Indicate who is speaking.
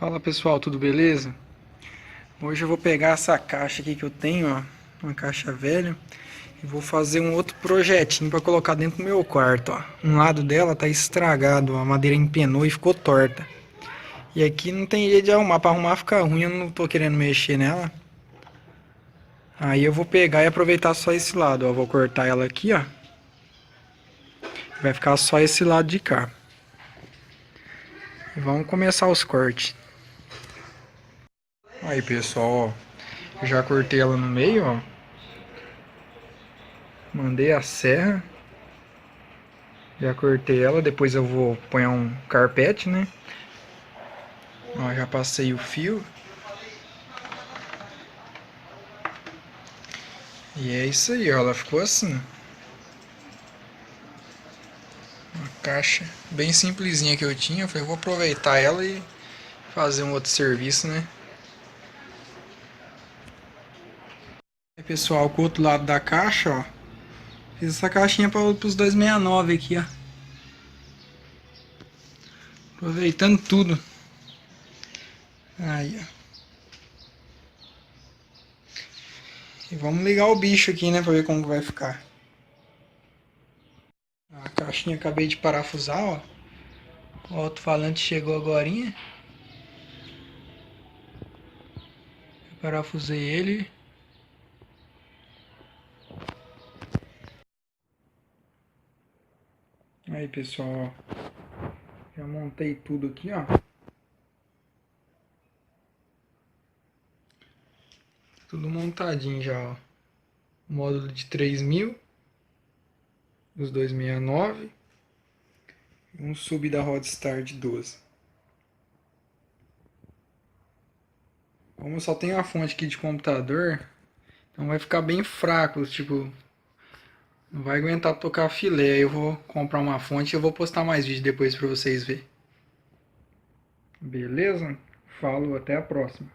Speaker 1: Fala pessoal, tudo beleza? Hoje eu vou pegar essa caixa aqui que eu tenho, ó, uma caixa velha, e vou fazer um outro projetinho para colocar dentro do meu quarto, ó. Um lado dela tá estragado, ó, a madeira empenou e ficou torta. E aqui não tem jeito de arrumar, para arrumar fica ruim, eu não tô querendo mexer nela. Aí eu vou pegar e aproveitar só esse lado, ó, vou cortar ela aqui, ó. Vai ficar só esse lado de cá. E vamos começar os cortes. Aí pessoal, ó, eu já cortei ela no meio, ó. Mandei a serra. Já cortei ela, depois eu vou pôr um carpete, né? Ó, já passei o fio. E é isso aí, ó, ela ficou assim. Uma caixa bem simplesinha que eu tinha. Eu falei, vou aproveitar ela e fazer um outro serviço, né? Aí pessoal, com o outro lado da caixa, ó. Fiz essa caixinha para os 269 aqui, ó. Aproveitando tudo. Aí, ó. E vamos ligar o bicho aqui, né? Pra ver como vai ficar. A caixinha acabei de parafusar, ó. O alto-falante chegou agorinha. Eu parafusei ele. Aí pessoal, ó. Já montei tudo aqui, ó. Tudo montadinho já, ó. Módulo de 3000. Os 269. E um sub da Rodstar de 12. Como eu só tenho a fonte aqui de computador, então vai ficar bem fraco, tipo, não vai aguentar tocar filé. Aí eu vou comprar uma fonte e eu vou postar mais vídeo depois pra vocês verem. Beleza? Falou, até a próxima.